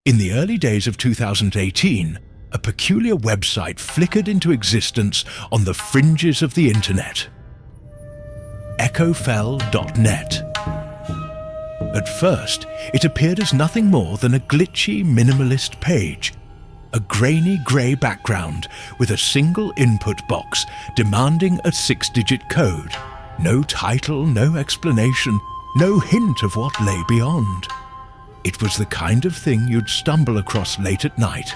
In the early days of 2018, a peculiar website flickered into existence on the fringes of the internet. echofell.net. At first, it appeared as nothing more than a glitchy, minimalist page. A grainy grey background with a single input box demanding a 6-digit code. No title, no explanation, no hint of what lay beyond. It was the kind of thing you'd stumble across late at night,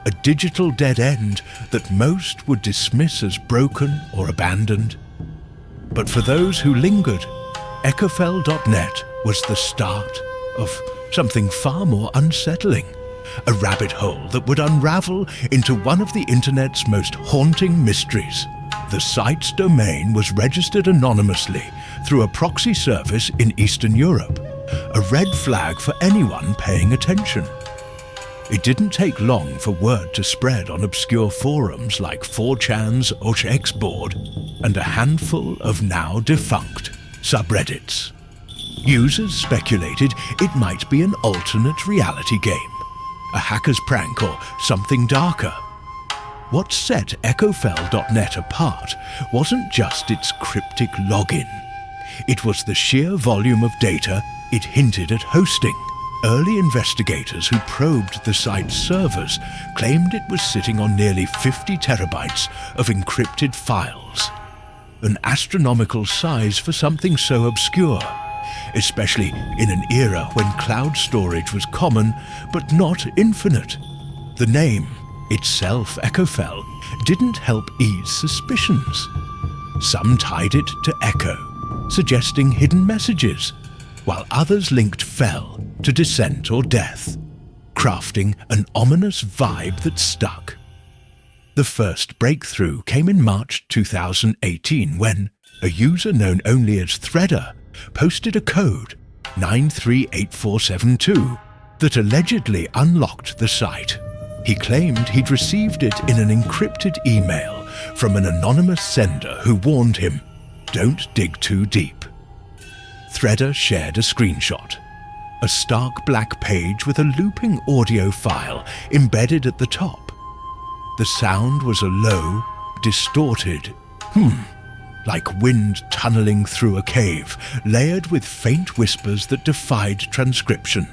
a digital dead end that most would dismiss as broken or abandoned. But for those who lingered, echofell.net was the start of something far more unsettling, a rabbit hole that would unravel into one of the internet's most haunting mysteries. The site's domain was registered anonymously through a proxy service in Eastern Europe, a red flag for anyone paying attention. It didn't take long for word to spread on obscure forums like 4chan's OSHX board and a handful of now defunct subreddits. Users speculated it might be an alternate reality game, a hacker's prank or something darker. What set echofell.net apart wasn't just its cryptic login. It was the sheer volume of data it hinted at hosting. Early investigators who probed the site's servers claimed it was sitting on nearly 50 terabytes of encrypted files. An astronomical size for something so obscure, especially in an era when cloud storage was common but not infinite. The name, itself Echofell, didn't help ease suspicions. Some tied it to echo, suggesting hidden messages, while others linked fell to descent or death, crafting an ominous vibe that stuck. The first breakthrough came in March 2018 when a user known only as Threader posted a code, 938472, that allegedly unlocked the site. He claimed he'd received it in an encrypted email from an anonymous sender who warned him, "Don't dig too deep." Threader shared a screenshot, a stark black page with a looping audio file embedded at the top. The sound was a low, distorted like wind tunneling through a cave, layered with faint whispers that defied transcription.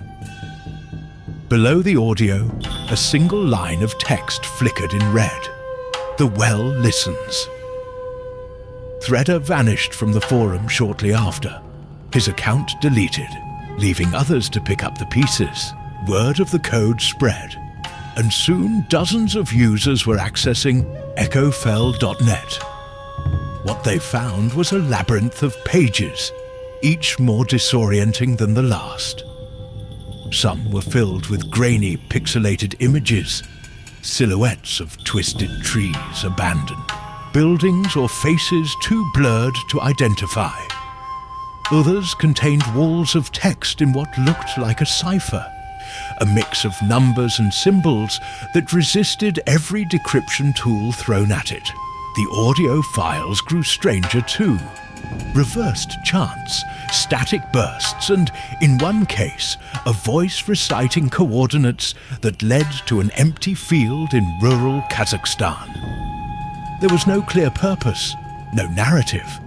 Below the audio, a single line of text flickered in red. "The well listens." Threader vanished from the forum shortly after, his account deleted, leaving others to pick up the pieces. Word of the code spread, and soon dozens of users were accessing echofell.net. What they found was a labyrinth of pages, each more disorienting than the last. Some were filled with grainy, pixelated images, silhouettes of twisted trees abandoned, buildings or faces too blurred to identify. Others contained walls of text in what looked like a cipher, a mix of numbers and symbols that resisted every decryption tool thrown at it. The audio files grew stranger too. Reversed chants, static bursts, and, in one case, a voice reciting coordinates that led to an empty field in rural Kazakhstan. There was no clear purpose, no narrative,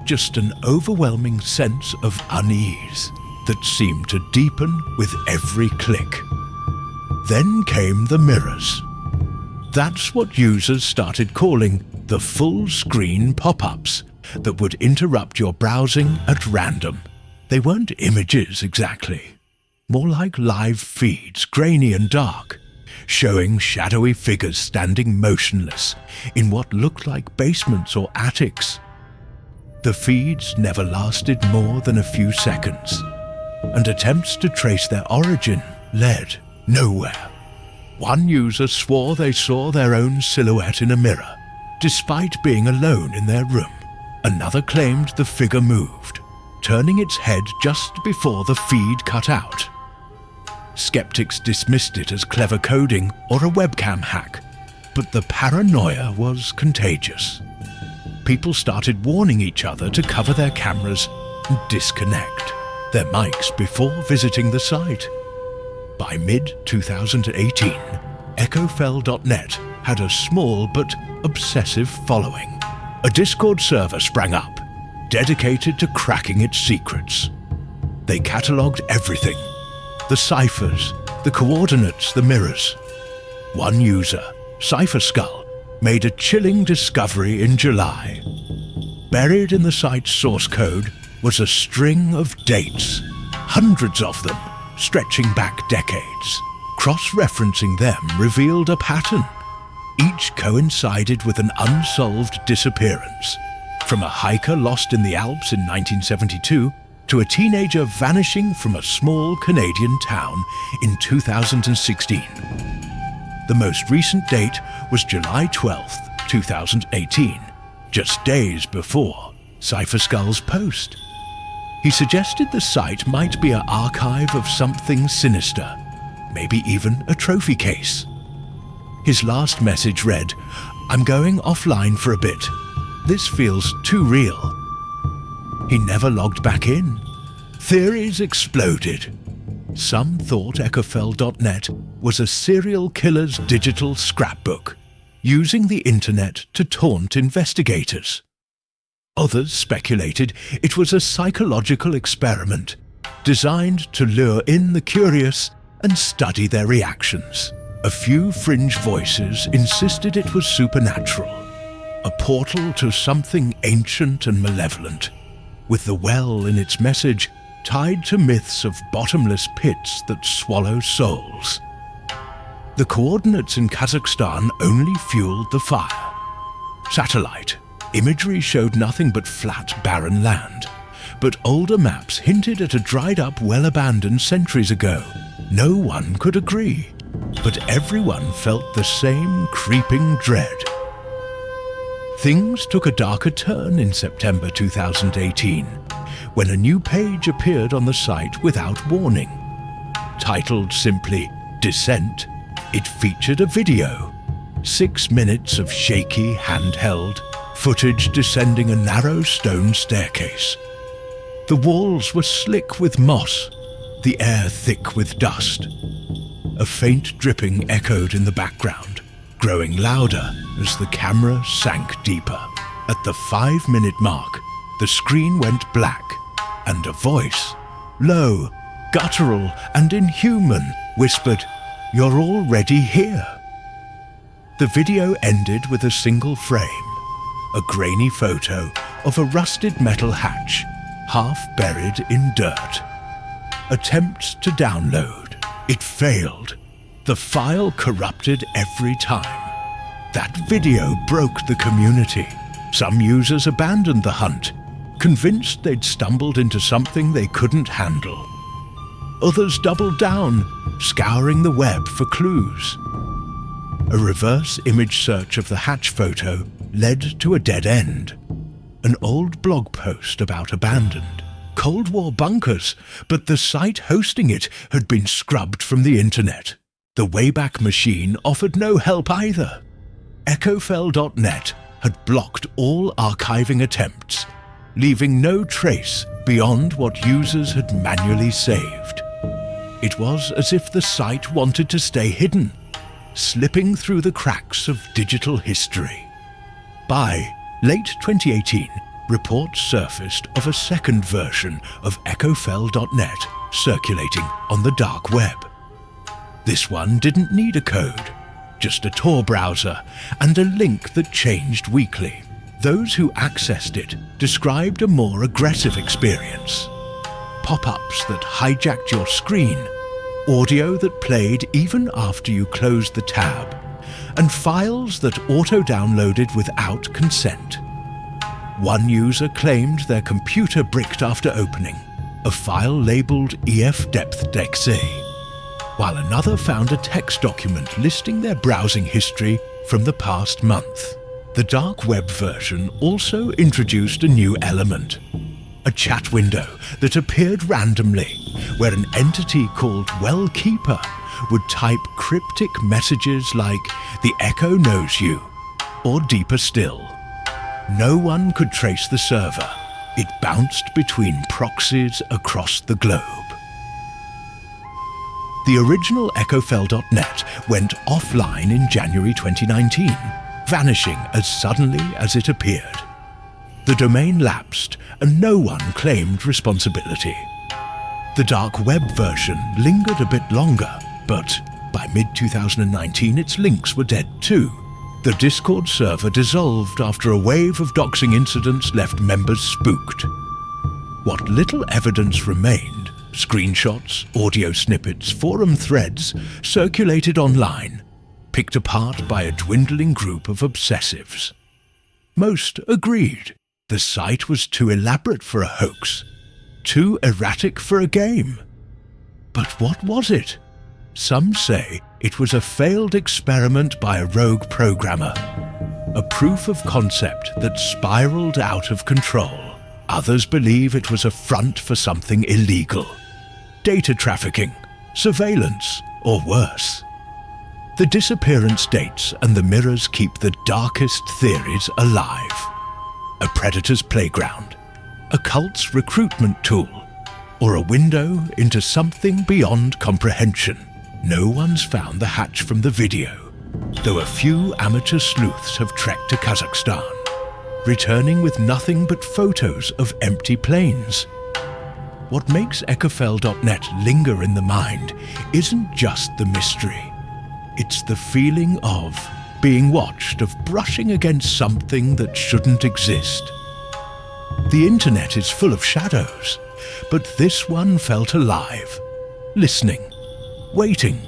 just an overwhelming sense of unease that seemed to deepen with every click. Then came the mirrors. That's what users started calling the full-screen pop-ups that would interrupt your browsing at random. They weren't images exactly, more like live feeds, grainy and dark, showing shadowy figures standing motionless in what looked like basements or attics. The feeds never lasted more than a few seconds, and attempts to trace their origin led nowhere. One user swore they saw their own silhouette in a mirror, despite being alone in their room. Another claimed the figure moved, turning its head just before the feed cut out. Skeptics dismissed it as clever coding or a webcam hack, but the paranoia was contagious. People started warning each other to cover their cameras and disconnect their mics before visiting the site. By mid-2018, echofell.net had a small but obsessive following. A Discord server sprang up, dedicated to cracking its secrets. They catalogued everything: the ciphers, the coordinates, the mirrors. One user, CypherSkull, made a chilling discovery in July. Buried in the site's source code was a string of dates, hundreds of them, stretching back decades. Cross-referencing them revealed a pattern. Each coincided with an unsolved disappearance, from a hiker lost in the Alps in 1972 to a teenager vanishing from a small Canadian town in 2016. The most recent date was July 12, 2018, just days before CypherSkull's post. He suggested the site might be an archive of something sinister, maybe even a trophy case. His last message read, "I'm going offline for a bit. This feels too real." He never logged back in. Theories exploded. Some thought echofell.net was a serial killer's digital scrapbook, using the internet to taunt investigators. Others speculated it was a psychological experiment designed to lure in the curious and study their reactions. A few fringe voices insisted it was supernatural, a portal to something ancient and malevolent, with the well in its message tied to myths of bottomless pits that swallow souls. The coordinates in Kazakhstan only fueled the fire. Satellite imagery showed nothing but flat, barren land, but older maps hinted at a dried-up well abandoned centuries ago. No one could agree, but everyone felt the same creeping dread. Things took a darker turn in September 2018, when a new page appeared on the site without warning. Titled simply Descent, it featured a video, 6 minutes of shaky handheld footage descending a narrow stone staircase. The walls were slick with moss, the air thick with dust. A faint dripping echoed in the background, growing louder as the camera sank deeper. At the 5-minute mark, the screen went black, and a voice, low, guttural, and inhuman, whispered, "You're already here." The video ended with a single frame, a grainy photo of a rusted metal hatch, half buried in dirt. Attempts to download. It failed. The file corrupted every time. That video broke the community. Some users abandoned the hunt, convinced they'd stumbled into something they couldn't handle. Others doubled down, scouring the web for clues. A reverse image search of the hatch photo led to a dead end. An old blog post about abandoned Cold War bunkers, but the site hosting it had been scrubbed from the internet. The Wayback Machine offered no help either. echofell.net had blocked all archiving attempts, leaving no trace beyond what users had manually saved. It was as if the site wanted to stay hidden, slipping through the cracks of digital history. By late 2018, reports surfaced of a second version of echofell.net circulating on the dark web. This one didn't need a code, just a Tor browser and a link that changed weekly. Those who accessed it described a more aggressive experience. Pop-ups that hijacked your screen, audio that played even after you closed the tab, and files that auto-downloaded without consent. One user claimed their computer bricked after opening a file labeled EF-depth.exe, while another found a text document listing their browsing history from the past month. The dark web version also introduced a new element, a chat window that appeared randomly, where an entity called Wellkeeper would type cryptic messages like, "The Echo knows you," or deeper still, no one could trace the server. It bounced between proxies across the globe. The original echofell.net went offline in January 2019, vanishing as suddenly as it appeared. The domain lapsed and no one claimed responsibility. The dark web version lingered a bit longer, but by mid-2019 its links were dead too. The Discord server dissolved after a wave of doxing incidents left members spooked. What little evidence remained, screenshots, audio snippets, forum threads, circulated online, picked apart by a dwindling group of obsessives. Most agreed the site was too elaborate for a hoax, too erratic for a game. But what was it? Some say it was a failed experiment by a rogue programmer, a proof of concept that spiraled out of control. Others believe it was a front for something illegal. Data trafficking, surveillance, or worse. The disappearance dates and the mirrors keep the darkest theories alive. A predator's playground, a cult's recruitment tool, or a window into something beyond comprehension. No one's found the hatch from the video, though a few amateur sleuths have trekked to Kazakhstan, returning with nothing but photos of empty planes. What makes echofell.net linger in the mind isn't just the mystery. It's the feeling of being watched, of brushing against something that shouldn't exist. The internet is full of shadows, but this one felt alive, listening, waiting.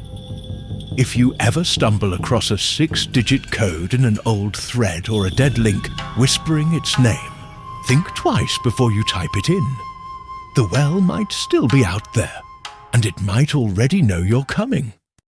If you ever stumble across a 6-digit code in an old thread or a dead link whispering its name, think twice before you type it in. The well might still be out there, and it might already know you're coming.